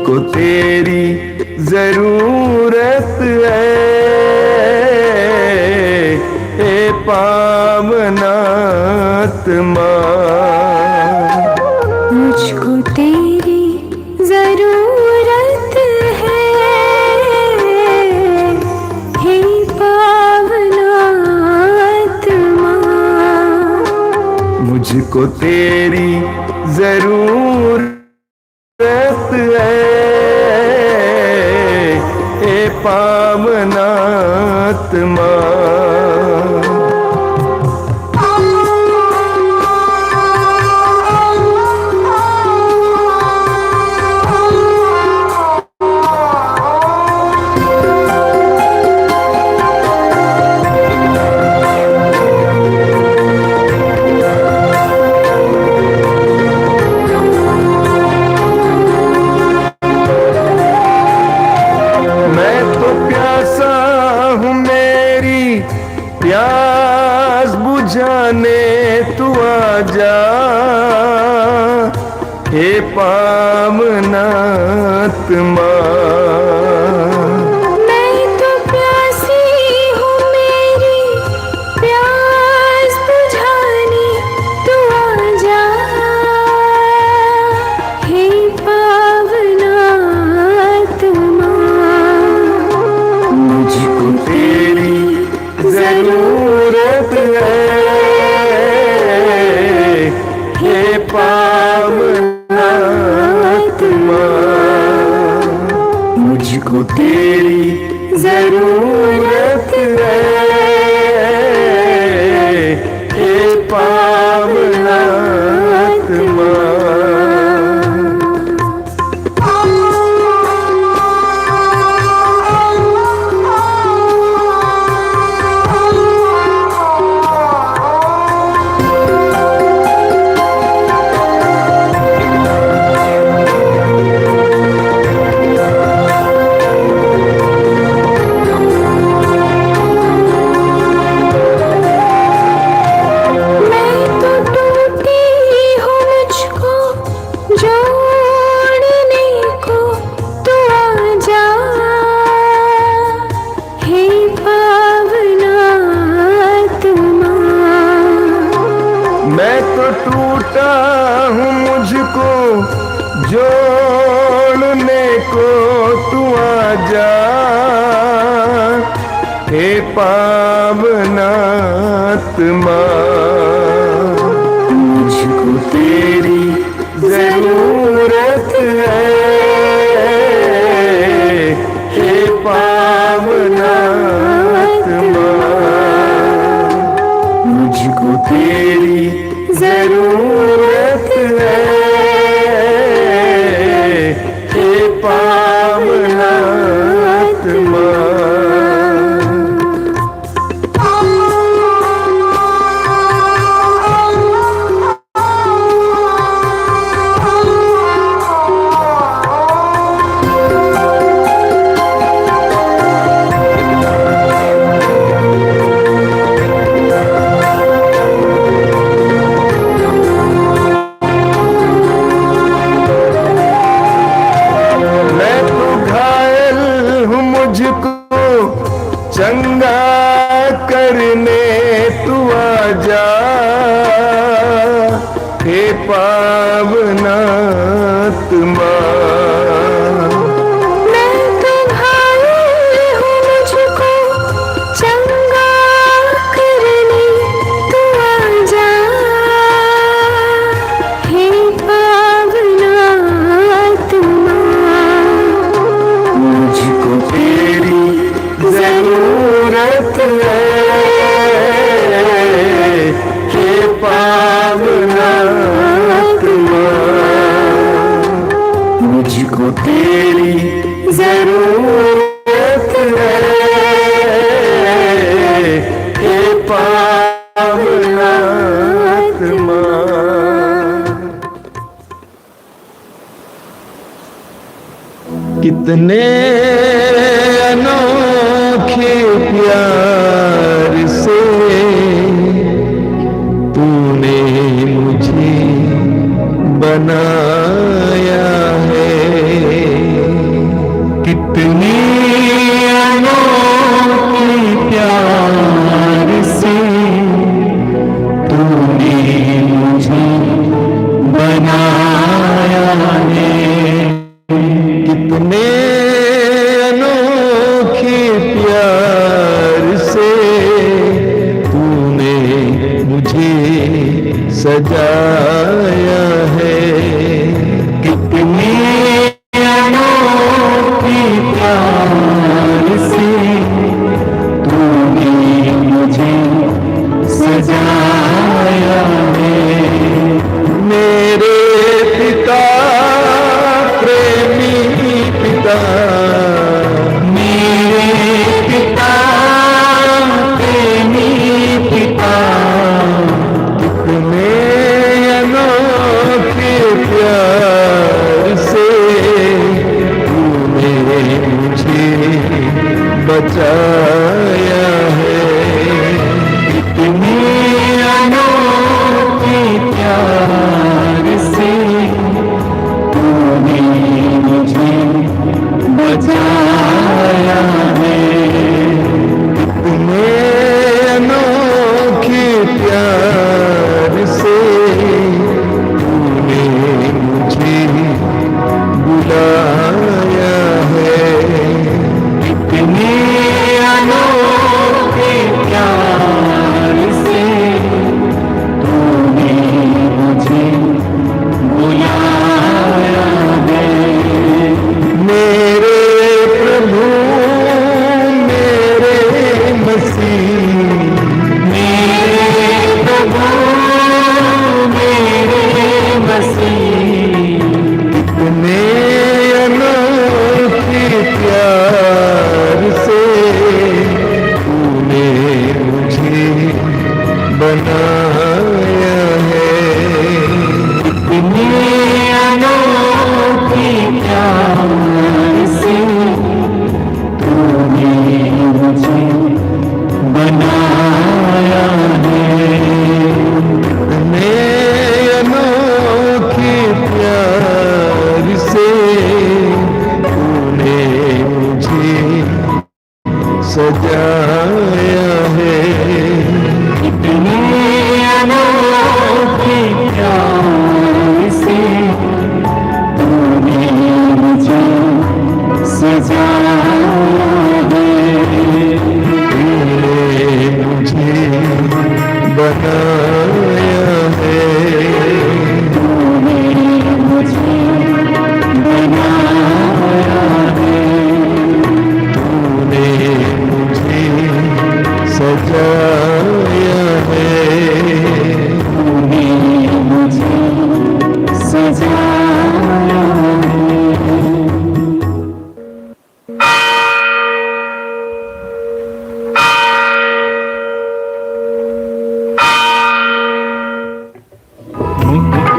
मुझको तेरी जरूरत है, ए पावनात्मा। मुझको तेरी जरूरत है, हे पावनात्मा। मुझको तेरी जरूरत है, ए पावनात्मा। प्यास बुझाने तू आजा, हे पावनात्मा। मैं तो प्यासी हूँ, मेरी प्यास बुझाने तू आजा, हे पावनात्मा। मुझको तेरी जरूरत है, हे पावनात्मा। मुझको तेरी जरूरत है, हे पावनात्मा। मैं तो टूटा हूँ, मुझको जोड़ने को तू आजा, हे पावनात्मा। मुझको तेरी जरूरत है, हे पावनात्मा। मुझको तेरी जरूरत है, हे पावनात्मा। चंगा करने तू आजा, हे पावनात्मा। मैं तो घायल हूँ, मुझको चंगा करने तू आजा, हे पावनात्मा। मुझको तेरी जरूरत है, हे पावनात्मा। मुझको तेरी जरूरत है, हे पावनात्मा। कितने अनोखे प्यार से तूने मुझे बनाया है,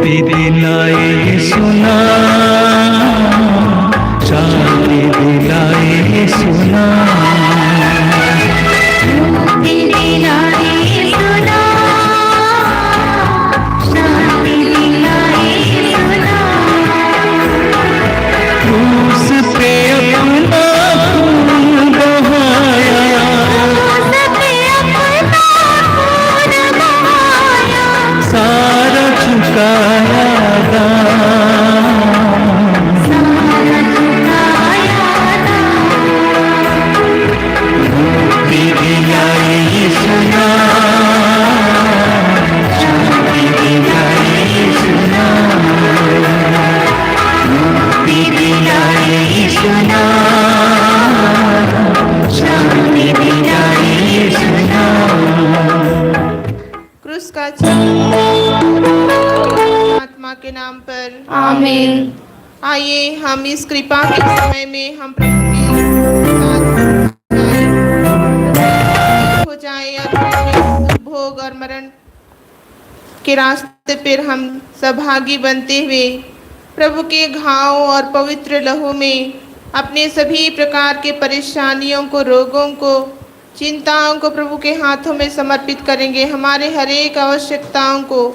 मुक्ति दिलाए सुना, शांति दिलाए सुना, मुक्ति दिलाए सुना, शांति दिलाए सुना। क्रूस पे अपना खून बहाया, क्रूस पे अपना खून बहाया, सारा चुकाया दाम, सारा चुकाया दाम। मुक्ति दिलाए सुना, शांति दिलाए सुना, मुक्ति दिलाए सुना, शांति दिलाए सुना। क्रूस का चिन्ह आत्मा के नाम पर आमीन। आइए हम इस कृपा के समय में हम प्रभु के साथ हो जाए और प्रभु के दुख भोग और मरण के रास्ते पर हम सहभागी बनते हुए प्रभु के घाव और पवित्र लहू में अपने सभी प्रकार के परेशानियों को, रोगों को, चिंताओं को प्रभु के हाथों में समर्पित करेंगे। हमारे हर एक आवश्यकताओं को,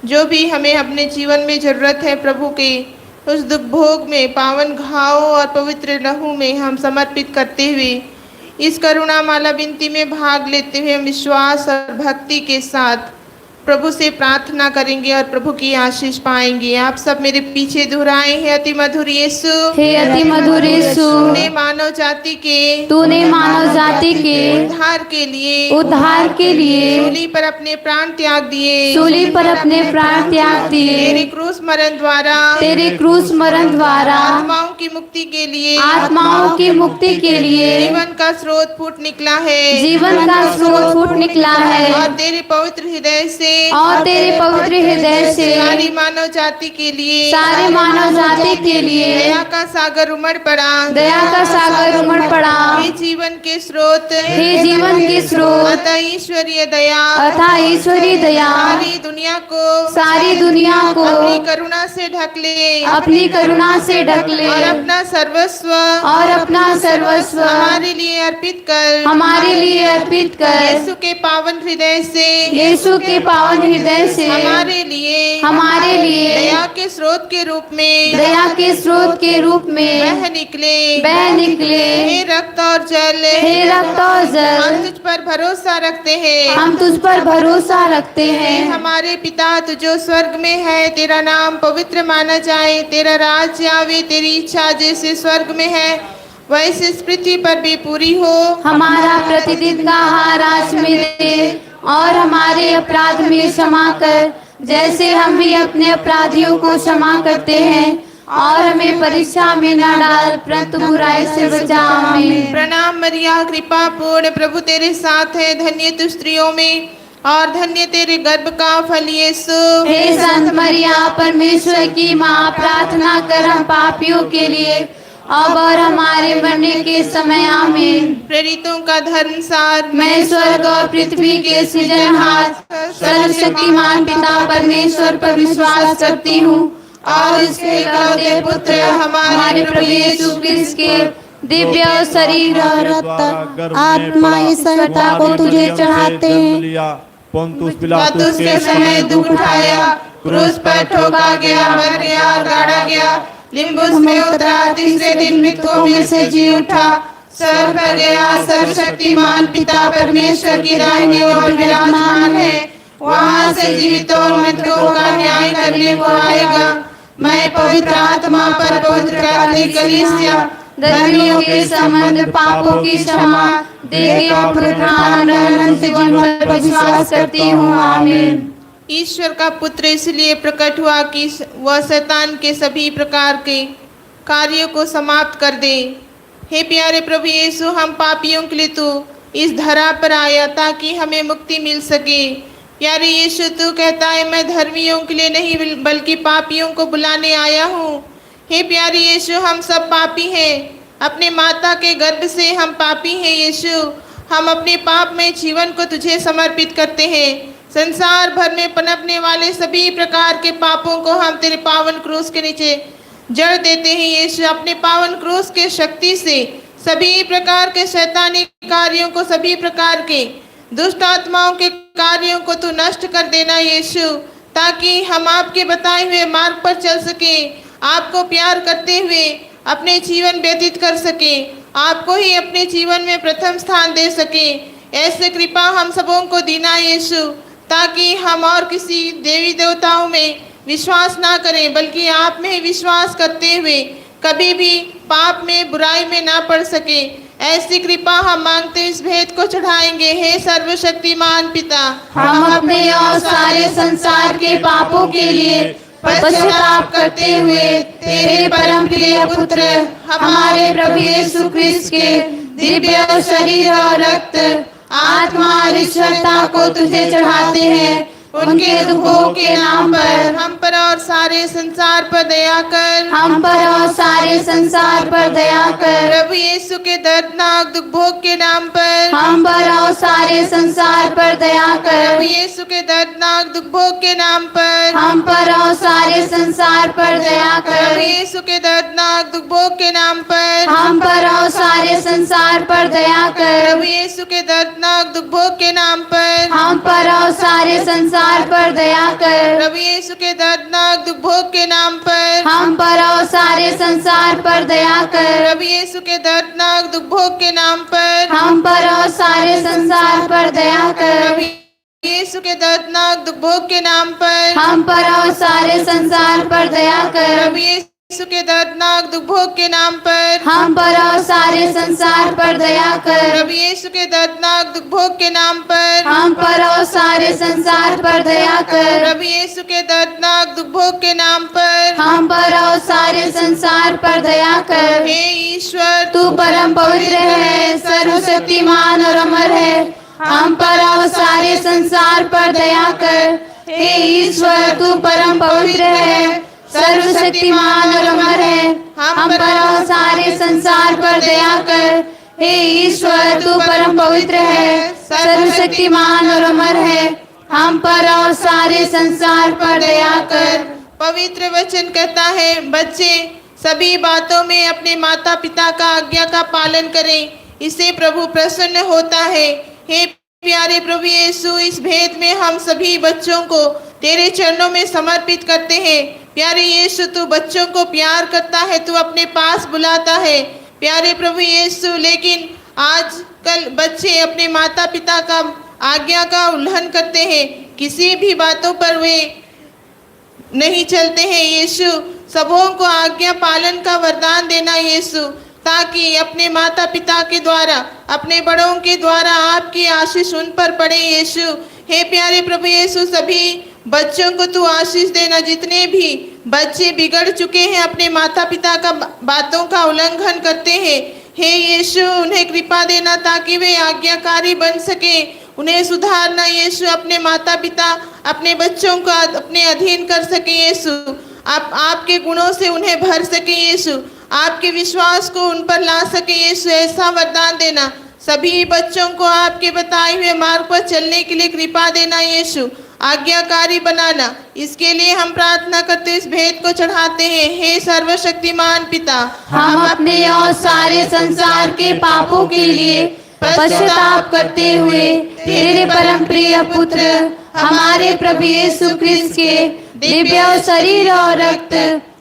जो भी हमें अपने जीवन में ज़रूरत है, प्रभु के उस दुख भोग में, पावन घाव और पवित्र लहू में हम समर्पित करते हुए इस करुणा माला विनती में भाग लेते हुए हम विश्वास और भक्ति के साथ प्रभु से प्रार्थना करेंगे और प्रभु की आशीष पाएंगे। आप सब मेरे पीछे दोहराए हैं, अति मधुर यीशु, हे अति मधुर यीशु, तूने मानव जाति के उद्धार के लिए सूली पर अपने प्राण त्याग दिए, तेरे क्रूस मरण द्वारा आत्माओं की मुक्ति के लिए जीवन का स्रोत फूट निकला है, और तेरे पवित्र हृदय से सारी मानव जाति के लिए दया का सागर उमड़ पड़ा, हे जीवन के स्रोत अतः ईश्वरीय दया सारी दुनिया को अपनी करुणा से ढक ले, और अपना सर्वस्व हमारे लिए अर्पित कर यीशु के पावन हृदय से हमारे लिए दया के स्रोत के रूप में बह निकले। हे रक्त और जल हम तुझ पर भरोसा रखते हैं। हमारे पिता तू जो स्वर्ग में है, तेरा नाम पवित्र माना जाए, तेरा राज्य आवे, तेरी इच्छा जैसे स्वर्ग में है वैसे इस पृथ्वी पर भी पूरी हो। हमारा प्रतिदिन का आहार आज मिले, और हमारे अपराध में क्षमा कर, जैसे हम भी अपने अपराधियों को क्षमा करते हैं, और हमें परीक्षा में न डाल, परंतु बुराई से बचा। आमीन। प्रणाम मरिया, कृपा पूर्ण, प्रभु तेरे साथ है, धन्य तू स्त्रियों में और धन्य तेरे गर्भ का फल यीशु। हे संत मरिया, परमेश्वर की माँ, प्रार्थना कर हम पापियों के लिए, अब और हमारे मरने के समय। आमीन। प्रेरितों का धर्मसार, मैं स्वर्ग और पृथ्वी के सृजनहार सर्वशक्तिमान पिता परमेश्वर पर विश्वास करती हूँ, और इसके इकलौते पुत्र हमारे प्रभु यीशु क्रिस्त के दिव्य शरीर और रक्त आत्मा इस संता को तुझे चढ़ाते हैं। पोंतुस पिलातुस के समय दुख उठाया, क्रूस पर ठोका गया, मर गया और गाड़ा गया, लिम्बुस में उतरा, तीसरे दिन मृतकों में से जी उठा, स्वर्ग पर गया, सर्वशक्तिमान पिता परमेश्वर की दाहिनी ओर विराजमान है, वहाँ से जीवितों और मृतकों का न्याय करने को आएगा। मैं पवित्र आत्मा पर पवित्र कैथोलिक कलीसिया, धर्मियों के संबंध, पापों की क्षमा, देह के पुनरुत्थान और अनंत जीवन पर विश्वास करती हूँ। आमीन। ईश्वर का पुत्र इसलिए प्रकट हुआ कि वह शैतान के सभी प्रकार के कार्यों को समाप्त कर दे। हे प्यारे प्रभु यीशु, हम पापियों के लिए तू इस धरा पर आया ताकि हमें मुक्ति मिल सके। प्यारे यीशु, तू कहता है मैं धर्मियों के लिए नहीं बल्कि पापियों को बुलाने आया हूँ। हे प्यारे यीशु, हम सब पापी हैं, अपने माता के गर्भ से हम पापी हैं। यीशु, हम अपने पाप में जीवन को तुझे समर्पित करते हैं। संसार भर में पनपने वाले सभी प्रकार के पापों को हम तेरे पावन क्रूस के नीचे जड़ देते हैं यीशु। अपने पावन क्रूस के शक्ति से सभी प्रकार के शैतानी कार्यों को, सभी प्रकार के दुष्ट आत्माओं के कार्यों को तू नष्ट कर देना यीशु, ताकि हम आपके बताए हुए मार्ग पर चल सके, आपको प्यार करते हुए अपने जीवन व्यतीत कर सके, आपको ही अपने जीवन में प्रथम स्थान दे सके। ऐसे कृपा हम सबों को देना यीशु, ताकि हम और किसी देवी देवताओं में विश्वास ना करें, बल्कि आप में ही विश्वास करते हुए कभी भी पाप में, बुराई में ना पड़ सके। ऐसी कृपा हम मांगते इस भेद को चढ़ाएंगे। हे सर्वशक्तिमान पिता, हम अपने और सारे संसार के पापों के लिए पश्चाताप करते हुए तेरे परम प्रिय पुत्र हमारे प्रभु यीशु क्रिस्त के दिव्य शरीर और रक्त, आत्मा और ईश्वरता को तुझे चढ़ाते हैं। उनके दुखों के नाम पर हम पर और सारे संसार पर दया कर, हम पर और सारे संसार पर दया कर। प्रभु यीशु के दर्दनाक दुख भोग के नाम पर हम पर और सारे संसार पर दया कर। प्रभु यीशु के दर्दनाक दुख भोग के नाम पर हम पर और सारे संसार पर दया प्रभु कर। यीशु के दर्दनाक दुख भोग के नाम पर हम पर और सारे संसार पर दया कर। प्रभु यीशु के दर्दनाक दुख भोग के नाम पर हम पर और सारे संसार पर दया कर। प्रभु यीशु के दर्दनाक दुख भोग के नाम पर हम पर और सारे संसार पर दया कर। प्रभु यीशु के दर्दनाक दुख भोग के नाम पर हम पर और सारे संसार पर दया कर। प्रभु यीशु के दर्दनाक दुख भोग के नाम पर हम पर और सारे संसार पर दया कर। प्रभु यीशु के दर्दनाक दुख भोग के नाम पर हम पर और सारे संसार पर दया कर। प्रभु यीशु के दर्दनाक दुख भोग के नाम पर हम पर और सारे संसार पर दया कर। प्रभु यीशु के दर्दनाक दुख भोग के नाम पर हम पर और सारे संसार पर दया कर। हे ईश्वर, तू परम पवित्र है, सर्वशक्तिमान और अमर है। हम पर और सारे संसार पर दया कर। हे ईश्वर, तू परम पवित्र है, सर्वशक्तिमान और अमर है। हम पर और सारे संसार पर दया कर। हे ईश्वर, तू परम पवित्र है, सर्वशक्तिमान और अमर है। हम पर और सारे संसार पर दया कर। पवित्र वचन कहता है, बच्चे सभी बातों में अपने माता पिता का आज्ञा का पालन करें, इससे प्रभु प्रसन्न होता है। हे प्यारे प्रभु यीशु, इस भेद में हम सभी बच्चों को तेरे चरणों में समर्पित करते हैं। प्यारे यीशु, तू बच्चों को प्यार करता है, तू अपने पास बुलाता है प्यारे प्रभु यीशु। लेकिन आजकल बच्चे अपने माता पिता का आज्ञा का उल्लंघन करते हैं, किसी भी बातों पर वे नहीं चलते हैं। यीशु, सबों को आज्ञा पालन का वरदान देना यीशु, ताकि अपने माता पिता के द्वारा, अपने बड़ों के द्वारा आपकी आशीष उन पर पड़े यीशु। हे प्यारे प्रभु यीशु, सभी बच्चों को तू आशीष देना। जितने भी बच्चे बिगड़ चुके हैं, अपने माता पिता का बातों का उल्लंघन करते हैं, हे यीशु उन्हें कृपा देना, ताकि वे आज्ञाकारी बन सके। उन्हें सुधारना यीशु, अपने माता पिता अपने बच्चों को अपने अधीन कर सके यीशु। आप आपके गुणों से उन्हें भर सके यीशु, आपके विश्वास को उन पर ला सके यीशु। ऐसा वरदान देना, सभी बच्चों को आपके बताए हुए मार्ग पर चलने के लिए कृपा देना यीशु, आज्ञाकारी बनाना। इसके लिए हम प्रार्थना करते इस भेद को चढ़ाते हैं। हे सर्वशक्तिमान पिता, हम अपने और सारे संसार के पापों के लिए पश्चाताप करते हुए तेरे परम प्रिय पुत्र हमारे प्रभु यीशु क्रिस्त के दिव्य शरीर और रक्त,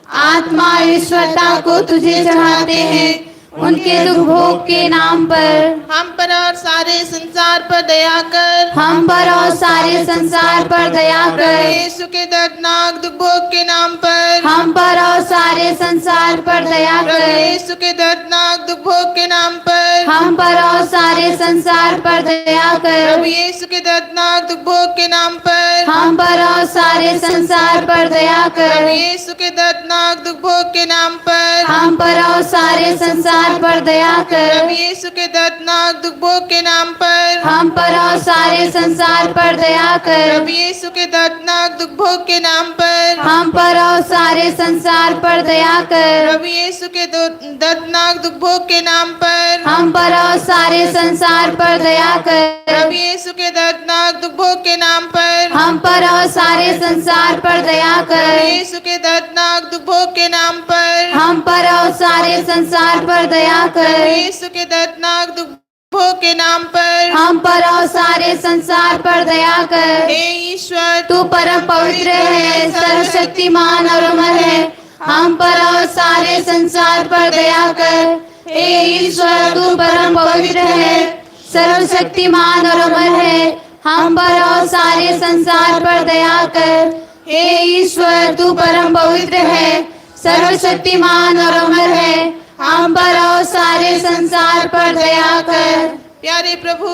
आत्मा और ईश्वरता को तुझे चढ़ाते हैं। उनके दुख भोग के नाम पर हम पर और सारे संसार पर दया कर। हम पर और सारे संसार पर दया कर। यीशु के दर्दनाक दुख भोग के नाम पर हम पर और सारे संसार पर दया कर। यीशु के दर्दनाक दुख भोग के नाम पर हम पर और सारे संसार पर दया कर। यीशु के दर्दनाक दुख भोग के नाम पर हम पर और सारे संसार पर दया कर। यीशु के दर्दनाक दुख भोग के नाम पर हम पर और सारे संसार पर दया कर। यीशु के दर्दनाक दुख भोग के नाम पर हम पर और सारे संसार पर दया कर। यीशु के दर्दनाक दुख भोग के नाम पर हम पर और सारे संसार पर दया कर। यीशु के दर्दनाक दुख भोग के नाम पर हम पर और सारे संसार पर दया कर। प्रभु यीशु के दर्दनाक दुख भोग के नाम पर हम पर और सारे संसार पर दया प्रभु कर। यीशु के दर्दनाक दुख भोग के नाम पर हम पर और सारे संसार पर दया प्रभु कर। यीशु के दर्दनाक दुख भोग के नाम पर हम पर और सारे संसार पर दया कर। हे ईश्वर, तू परम पवित्र है, सर्वशक्तिमान और अमर है। हम पर और सारे संसार पर दया कर। हे ईश्वर, तू परम पवित्र है, सर्वशक्तिमान और अमर है। हम पर और सारे संसार पर दया कर। हे ईश्वर, तू परम पवित्र है, सर्वशक्तिमान और अमर है। हम पर और सारे संसार पर दया कर। प्यारे प्रभु,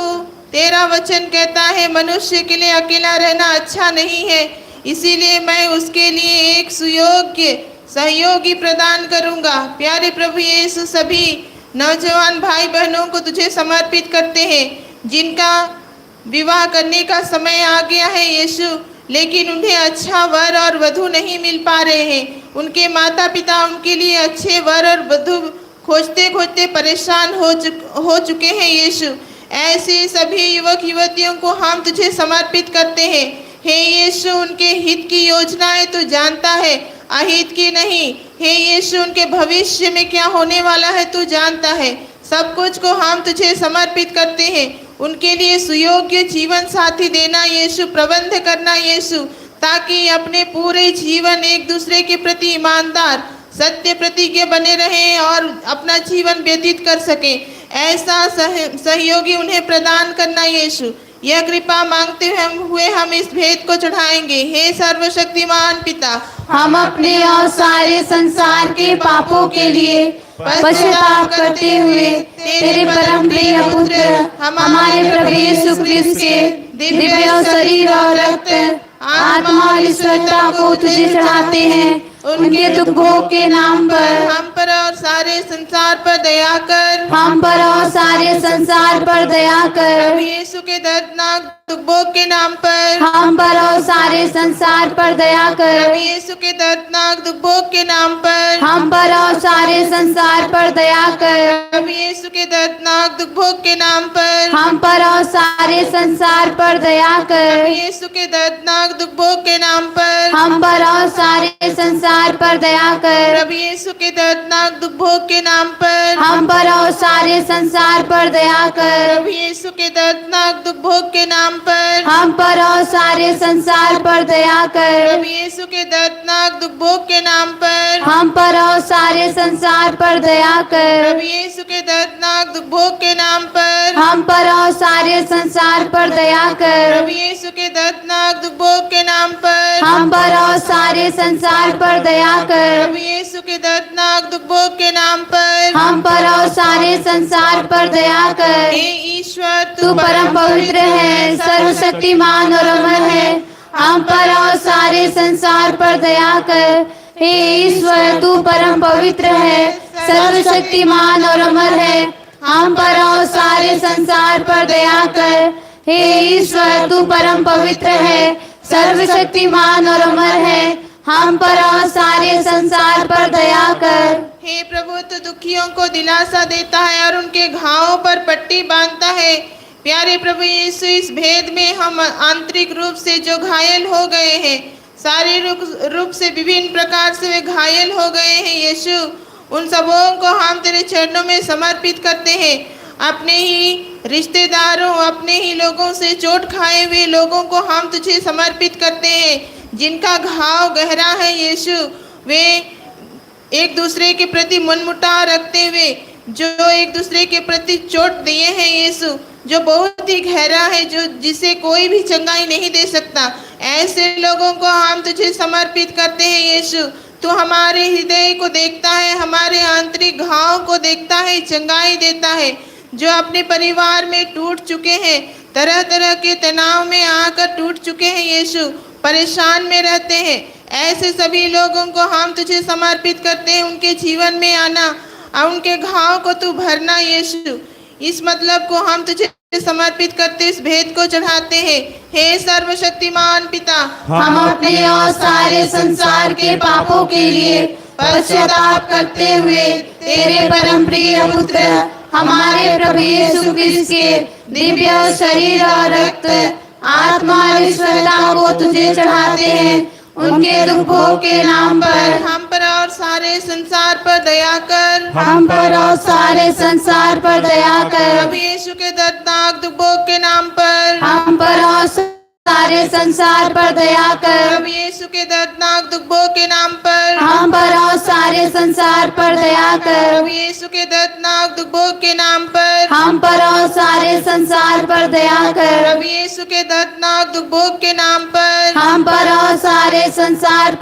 तेरा वचन कहता है मनुष्य के लिए अकेला रहना अच्छा नहीं है, इसीलिए मैं उसके लिए एक सुयोग्य सहयोगी प्रदान करूंगा। प्यारे प्रभु यीशु, सभी नौजवान भाई बहनों को तुझे समर्पित करते हैं जिनका विवाह करने का समय आ गया है यीशु, लेकिन उन्हें अच्छा वर और वधू नहीं मिल पा रहे हैं। उनके माता पिता उनके लिए अच्छे वर और वधू खोजते खोजते परेशान हो चुके हैं यीशु। ऐसे सभी युवक युवतियों को हम तुझे समर्पित करते हैं। हे यीशु, उनके हित की योजनाएं तू जानता है, अहित की नहीं। हे यीशु, उनके भविष्य में क्या होने वाला है तू जानता है। सब कुछ को हम तुझे समर्पित करते हैं। उनके लिए सुयोग्य जीवन साथी देना यीशु, प्रबंध करना यीशु, ताकि अपने पूरे जीवन एक दूसरे के प्रति ईमानदार सत्य प्रतिज्ञ बने रहें और अपना जीवन व्यतीत कर सकें। ऐसा सहयोगी उन्हें प्रदान करना यीशु। यह कृपा मांगते हुए हम इस भेद को चढ़ाएंगे। हे सर्वशक्तिमान पिता, हम अपने और सारे संसार के पापों के लिए पश्चाताप करते हुए तेरे परम प्रिय पुत्र हमारे प्रभु यीशु क्रिस्त के दिव्य शरीर और रक्त, आत्मा और ईश्वरता को तुझे चढ़ाते हैं। उनके दुख भोग के नाम पर हम पर और सारे संसार पर दया कर। हम पर और सारे संसार पर दया कर। प्रभु यीशु के दर्दनाक दुख भोग के नाम पर हम पर और सारे संसार पर दया कर। प्रभु यीशु के दर्दनाक दुख भोग के नाम पर हम पर और सारे संसार पर दया कर। प्रभु यीशु के दर्दनाक दुख भोग के नाम पर हम पर और सारे संसार पर दया कर। प्रभु यीशु के दर्दनाक दुख भोग के नाम पर हम पर और सारे संसार पर दया कर। प्रभु यीशु के दर्दनाक दुख भोग के नाम पर हम पर और सारे संसार पर दया कर। प्रभु यीशु के दर्दनाक दुख भोग के नाम पर हम पर और सारे संसार पर दया कर। प्रभु यीशु के दर्दनाक दुख भोग के नाम पर हम पर और सारे संसार पर दया कर। प्रभु यीशु के दर्दनाक दुख भोग के नाम पर हम पर और सारे संसार पर दया कर। प्रभु यीशु के दर्दनाक दुख भोग के नाम पर हम पर और सारे संसार पर दया कर। प्रभु यीशु के दर्दनाक दुख भोग के नाम पर हम पर और सारे संसार पर दया कर। हे ईश्वर, तू परम पवित्र है, सर्वशक्तिमान और अमर है। हम पर और सारे संसार पर दया कर। हे ईश्वर, तू परम पवित्र है, सर्वशक्तिमान और अमर है। हम पर और सारे संसार पर दया कर। हे ईश्वर, तू परम पवित्र है, सर्वशक्तिमान और अमर है। हम पर और सारे संसार पर दया कर। हे प्रभु, तू दुखियों को दिलासा देता है और उनके घावों पर पट्टी बांधता है। प्यारे प्रभु यीशु, इस भेद में हम आंतरिक रूप से जो घायल हो गए हैं, शारीरिक रूप से विभिन्न प्रकार से वे घायल हो गए हैं यीशु, उन सबों को हम तेरे चरणों में समर्पित करते हैं। अपने ही रिश्तेदारों, अपने ही लोगों से चोट खाए हुए लोगों को हम तुझे समर्पित करते हैं, जिनका घाव गहरा है यीशु। वे एक दूसरे के प्रति मनमुटाव रखते हुए जो एक दूसरे के प्रति चोट दिए हैं यीशु, जो बहुत ही गहरा है, जो जिसे कोई भी चंगाई नहीं दे सकता, ऐसे लोगों को हम तुझे समर्पित करते हैं यीशु। तू हमारे हृदय को देखता है, हमारे आंतरिक घाव को देखता है, चंगाई देता है। जो अपने परिवार में टूट चुके हैं, तरह तरह के तनाव में आकर टूट चुके हैं यीशु, परेशान में रहते हैं, ऐसे सभी लोगों को हम तुझे समर्पित करते हैं। उनके जीवन में आना और उनके घाव को तू भरना यीशु, इस मतलब को हम तुझे समर्पित करते, इस भेद को चढ़ाते हैं। हे सर्वशक्तिमान पिता, हम अपने और सारे संसार के पापों के लिए पश्चाताप करते हुए तेरे परम प्रिय पुत्र हमारे प्रभु यीशु क्रिस्त के दिव्य शरीर और रक्त, आत्मा और ईश्वरता को तुझे चढ़ाते हैं। उनके दुख भोग के नाम पर हम पर और सारे संसार पर दया कर। हम पर और सारे संसार पर दया कर। प्रभु यीशु के दर्दनाक दुख भोग के नाम पर हम पर और सारे संसार पर दया कर। प्रभु यीशु के दर्दनाक दुख भोग के नाम पर हम पर और सारे संसार पर दया कर। प्रभु यीशु के दर्दनाक दुख भोग के नाम पर हम पर और सारे संसार पर दया कर। प्रभु यीशु के दर्दनाक दुख भोग के नाम पर हम पर और सारे संसार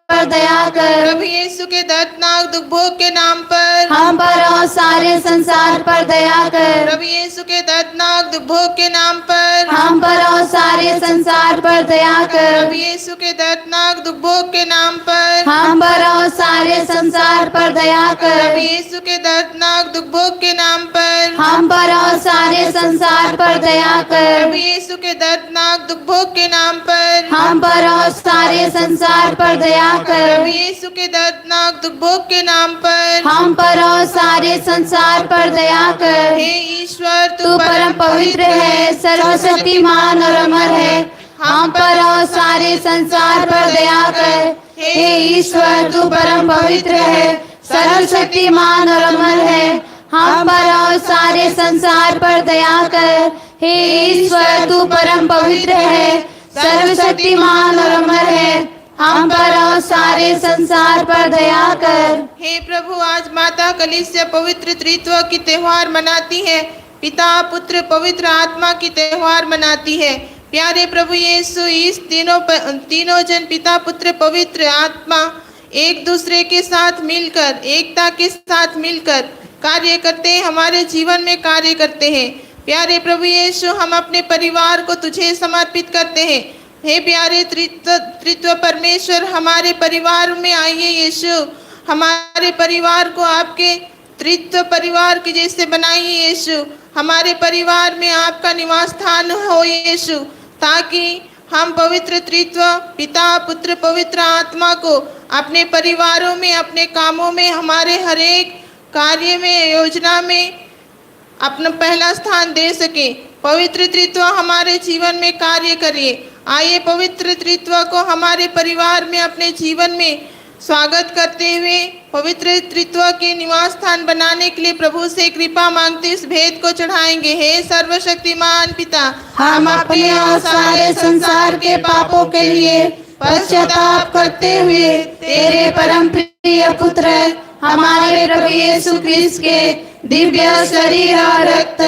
पर दया कर। प्रभु यीशु के दर्दनाक दुख भोग के नाम पर हम पर और सारे संसार पर दया कर। प्रभु यीशु के दर्दनाक दुख भोग के नाम पर हम पर और सारे संसार पर दया कर। प्रभु यीशु के दर्दनाक दुख भोग के नाम पर हम पर और सारे संसार पर दया कर। प्रभु यीशु के दर्दनाक दुख भोग के नाम पर हम पर और सारे संसार पर दया कर। प्रभु यीशु के दर्दनाक दुख भोग के नाम पर हम पर और सारे संसार पर दया कर। प्रभु यीशु के दर्दनाक दुख भोग के नाम पर हम पर और सारे संसार पर दया कर। हे ईश्वर, तू परम पवित्र है, सर्वशक्तिमान और अमर है। हम पर और सारे संसार पर दया कर। हे ईश्वर, तू परम पवित्र है, सर्वशक्तिमान और अमर है। हम पर और सारे संसार पर दया कर। हे ईश्वर, तू परम पवित्र है, सर्वशक्तिमान और अमर है। हम पर और सारे संसार पर दया कर। हे प्रभु, आज माता कलीसिया पवित्र त्रित्व की त्योहार मनाती है। पिता, पुत्र, पवित्र आत्मा की त्योहार मनाती है। प्यारे प्रभु यीशु, इस तीनों जन पिता, पुत्र, पवित्र आत्मा एक दूसरे के साथ मिलकर, एकता के साथ मिलकर कार्य करते हैं, हमारे जीवन में कार्य करते हैं। प्यारे प्रभु यीशु, हम अपने परिवार को तुझे समर्पित करते हैं। हे प्यारे त्रित्व परमेश्वर, हमारे परिवार में आइए यीशु, हमारे परिवार को आपके त्रित्व परिवार के जैसे बनाइए यीशु। हमारे परिवार में आपका निवास स्थान हो यीशु, ताकि हम पवित्र त्रित्व पिता, पुत्र, पवित्र आत्मा को अपने परिवारों में, अपने कामों में, हमारे हर एक कार्य में, योजना में अपना पहला स्थान दे सके। पवित्र त्रित्व हमारे जीवन में कार्य करिए। आइए पवित्र त्रित्व को हमारे परिवार में, अपने जीवन में स्वागत करते हुए पवित्र त्रित्व के निवास स्थान बनाने के लिए प्रभु से कृपा मांगते इस भेद को चढ़ाएंगे। हे सर्वशक्तिमान पिता, हम अपने और सारे संसार के पापों के लिए पश्चाताप करते हुए तेरे परम प्रिय पुत्र हमारे प्रभु यीशु क्रिस्त के दिव्य शरीर और रक्त,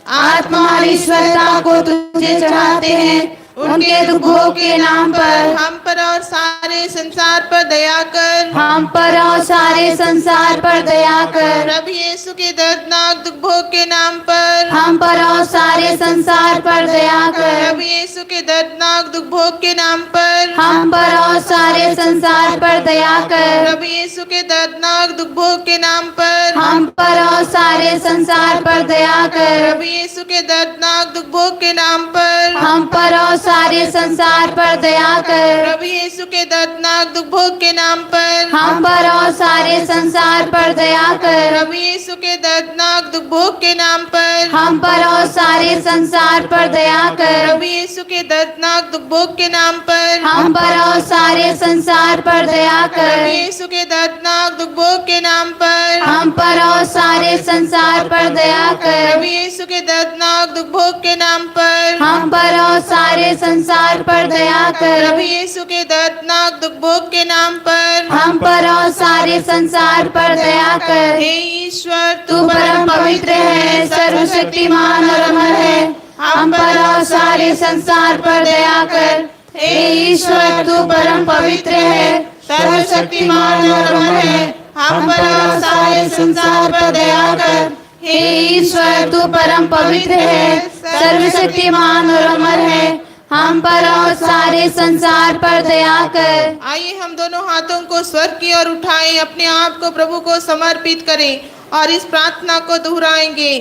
आत्मा और ईश्वरता को तुझे चढ़ाते हैं। उनके दुख भोग के नाम पर हम पर और सारे संसार पर दया कर। हम पर और सारे संसार पर दया कर। प्रभु यीशु के दर्दनाक दुख भोग के नाम पर हम पर और सारे संसार पर दया कर। प्रभु यीशु के दर्दनाक दुख भोग के नाम पर हम पर और सारे संसार पर दया कर। प्रभु यीशु के दर्दनाक दुख भोग के नाम पर हम पर और सारे संसार पर दया कर। प्रभु यीशु के दर्दनाक दुख भोग के नाम पर हम पर और सारे संसार पर दया कर। प्रभु यीशु के दर्दनाक दुख भोग के नाम पर हम पर और सारे संसार पर दया कर। प्रभु यीशु के दर्दनाक दुख भोग के नाम पर हम पर और सारे संसार पर दया कर। प्रभु यीशु के दर्दनाक दुख भोग के नाम पर हम पर और सारे संसार पर दया कर। प्रभु यीशु के दर्दनाक दुख भोग के नाम पर हम पर और सारे संसार पर दया कर। प्रभु यीशु के दर्दनाक दुख भोग के नाम पर हम पर और सारे संसार पर दया कर। प्रभु यीशु के दर्दनाक दुख भोग के नाम पर हम पर और सारे संसार पर दया कर। हे ईश्वर, तू परम पवित्र है, सर्वशक्तिमान और अमर है। हम पर और सारे संसार पर दया कर। हे ईश्वर, तू परम पवित्र है, सर्वशक्तिमान और अमर है। हम पर और सारे संसार पर दया कर। हे ईश्वर, तू परम पवित्र है, सर्वशक्तिमान और अमर है। हम पर और सारे संसार पर दया कर। आइए हम दोनों हाथों को स्वर्ग की ओर उठाएं, अपने आप को प्रभु को समर्पित करें और इस प्रार्थना को दोहराएंगे।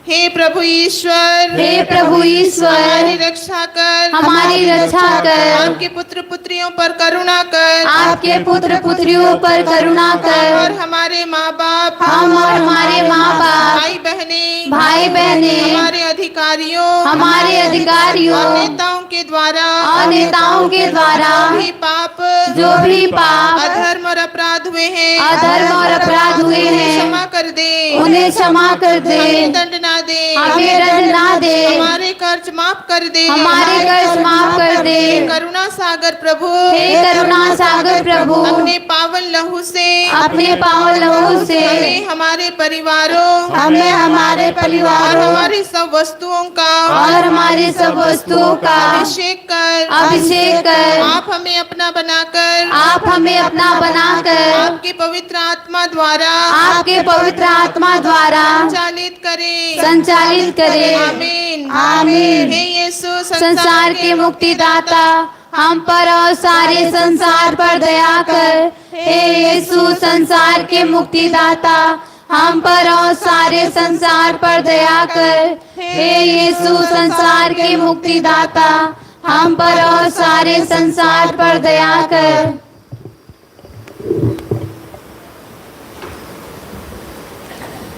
हे प्रभु ईश्वर, हे प्रभु ईश्वर, हमारी रक्षा कर, हमारी रक्षा कर, आपके पुत्र पुत्रियों पर करुणा कर, आपके पुत्र पुत्रियों पर करुणा कर, और हमारे माँ बाप, हम और हमारे माँ बाप, भाई बहने, भाई बहने, हमारे अधिकारियों, हमारे अधिकारियों और नेताओं के द्वारा, और नेताओं के द्वारा भी पाप, जो भी पाप, अधर्म और अपराध हुए हैं, अधर्म और अपराध हुए हैं, क्षमा कर दे, उन्हें क्षमा कर दे, हमें दंड ना दे, हमें दंड ना दे, हमारे कर्ज माफ कर दे, हमारे कर्ज माफ कर दे। करुणा सागर प्रभु, हे करुणा सागर प्रभु, अपने पावन लहू से, अपने पावन लहू से हमें हमारे परिवारों, हमें हमारे और परिवारों हमारी सब वस्तुओं का और हमारी सब वस्तुओं का अभिषेक कर, अभिषेक कर, आप हमें अपना बनाकर, आप हमें अपना बनाकर आपके पवित्र आत्मा द्वारा आपके पवित्र आत्मा द्वारा संचालित करें, संचालित करें। आमीन। आमीन। हे यीशु, संसार के मुक्तिदाता, हम पर और सारे संसार पर दया कर। हे यीशु, संसार के मुक्तिदाता, हम पर और सारे संसार पर दया कर। हे यीशु, संसार के मुक्तिदाता, हम पर और सारे संसार पर दया कर।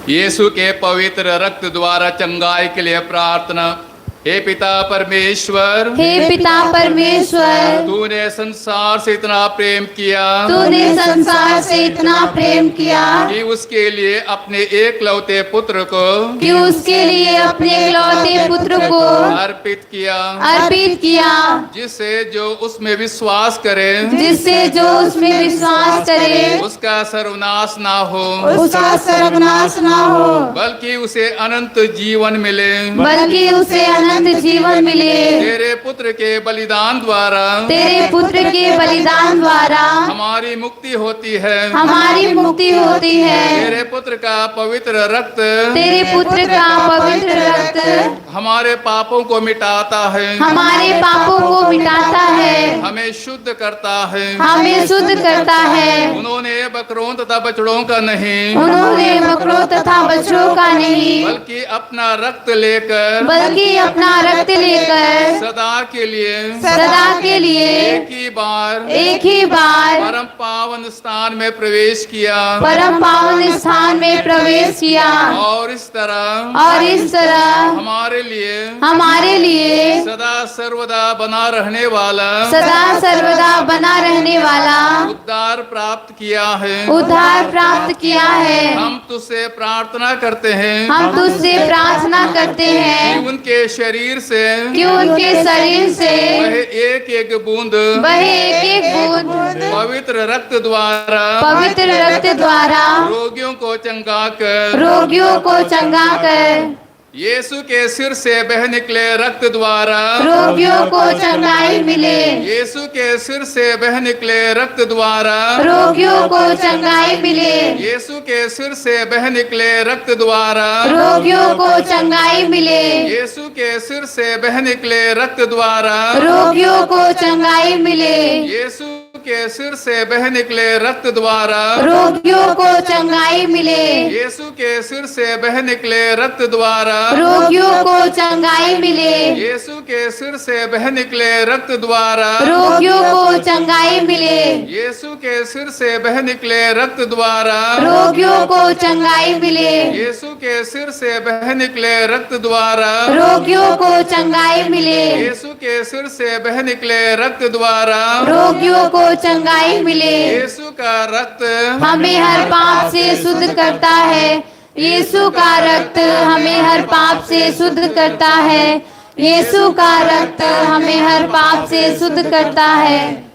यीशु के पवित्र रक्त द्वारा चंगाई के लिए प्रार्थना। हे पिता परमेश्वर, हे पिता परमेश्वर, तूने संसार से इतना प्रेम किया तूने संसार से इतना प्रेम किया कि उसके लिए अपने एकलौते पुत्र को कि उसके लिए अपने इकलौते पुत्र को अर्पित किया, जिससे जो उसमें विश्वास करे जो उसमें विश्वास करे उसका सर्वनाश ना हो, उसका सर्वनाश ना हो, बल्कि उसे अनंत जीवन मिले। बल्कि उसे अनंत जीवन मिले। तेरे पुत्र के बलिदान द्वारा तेरे पुत्र के बलिदान द्वारा हमारी मुक्ति होती है। हमारी मुक्ति होती है। तेरे पुत्र का पवित्र रक्त तेरे पुत्र का पवित्र रक्त हमारे पापों को मिटाता है, हमारे पापों को मिटाता है, हमें शुद्ध करता है। हमें शुद्ध करता है। उन्होंने बकरों तथा बछड़ों का नहीं, उन्होंने बकरों तथा बछड़ों का नहीं, बल्कि अपना रक्त लेकर अपना रक्त लेकर सदा के लिए एक ही बार परम पावन स्थान में प्रवेश किया, और इस तरह हमारे लिए सदा सर्वदा बना रहने वाला उद्धार प्राप्त किया है। हम तुझसे प्रार्थना करते हैं कि उनके शरीर से वह एक एक बूंद पवित्र रक्त द्वारा रोगियों को चंगा कर यीशु के सिर से बह निकले रक्त द्वारा रोगियों को चंगाई मिले। यीशु के सिर से बह निकले रक्त द्वारा रोगियों को चंगाई मिले। यीशु के सिर से बह निकले रक्त द्वारा रोगियों को चंगाई मिले। यीशु के सिर से बह निकले रक्त द्वारा रोगियों को चंगाई मिले। यीशु के सिर से बह निकले रक्त द्वारा रोगियों को चंगाई मिले। यीशु के सिर से बह निकले रक्त द्वारा रोगियों को चंगाई मिले। यीशु के सिर से बह निकले रक्त द्वारा रोगियों को चंगाई मिले। यीशु के सिर से बह निकले रक्त द्वारा रोगियों को चंगाई मिले। यीशु के सिर से बह निकले रक्त द्वारा रोगियों को चंगाई मिले। यीशु के सिर से बह निकले रक्त द्वारा रोगियों को चंगाई मिले। यीशु का रक्त हमें हर पाप से शुद्ध करता है। यीशु का रक्त हमें हर पाप से शुद्ध करता है। यीशु का रक्त हमें हर पाप से शुद्ध करता है।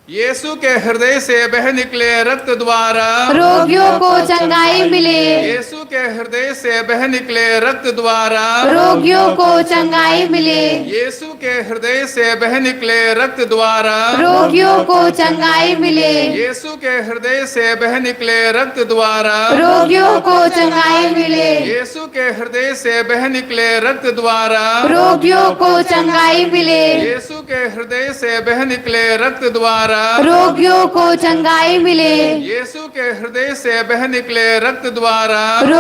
यीशु के हृदय से बह निकले रक्त द्वारा रोगियों को चंगाई मिले। यीशु के हृदय से बह निकले रक्त द्वारा रोगियों को चंगाई मिले। यीशु के हृदय से बह निकले रक्त द्वारा रोगियों को चंगाई मिले। यीशु के हृदय से बह निकले रक्त द्वारा रोगियों को चंगाई मिले। यीशु के हृदय से बह निकले रक्त द्वारा रोगियों को चंगाई मिले। यीशु के हृदय से बह निकले रक्त द्वारा रोगियों को चंगाई मिले। यीशु के हृदय से बह निकले रक्त द्वारा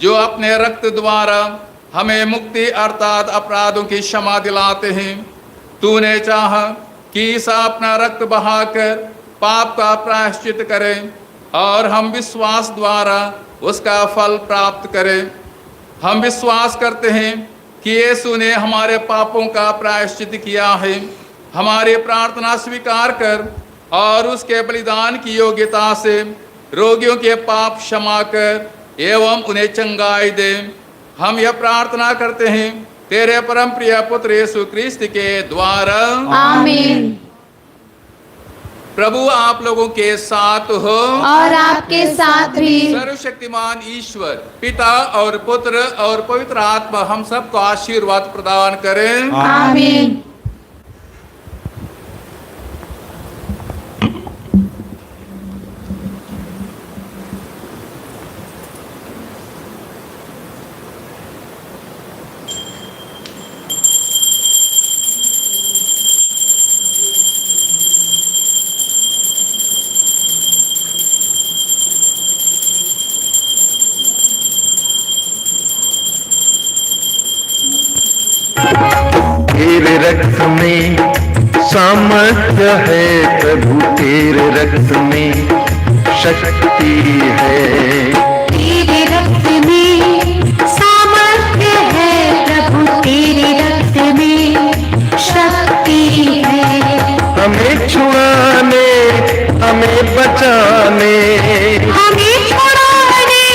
जो अपने रक्त द्वारा हमें मुक्ति अर्थात अपराधों की क्षमा दिलाते हैं। तूने चाहा कि ईसा अपना रक्त बहाकर पाप का प्रायश्चित करें और हम विश्वास द्वारा उसका फल प्राप्त करें। हम विश्वास करते हैं कि यीशु ने हमारे पापों का प्रायश्चित किया है। हमारी प्रार्थना स्वीकार कर और उसके बलिदान की योग्यता से रोगियों के पाप क्षमा कर एवं उन्हें चंगाई दे। हम यह प्रार्थना करते हैं तेरे परम प्रिय पुत्र यीशु क्रिस्त के द्वारा, आमीन। प्रभु आप लोगों के साथ हो और आपके साथ भी। सर्वशक्तिमान ईश्वर पिता और पुत्र और पवित्र आत्मा हम सबको आशीर्वाद प्रदान करें, आमीन। तेरे रक्त में सामर्थ्य है प्रभु, तेरे रक्त में शक्ति है। तेरे रक्त में सामर्थ्य है प्रभु, तेरे रक्त में शक्ति है। हमें छुड़ाने, हमें बचाने, हमें छुड़ाने,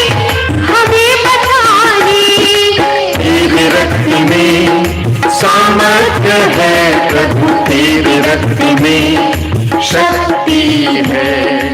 हमें बचाने। तेरे रक्त में सामर्थ्य है प्रभु, तेरे रक्त में शक्ति है।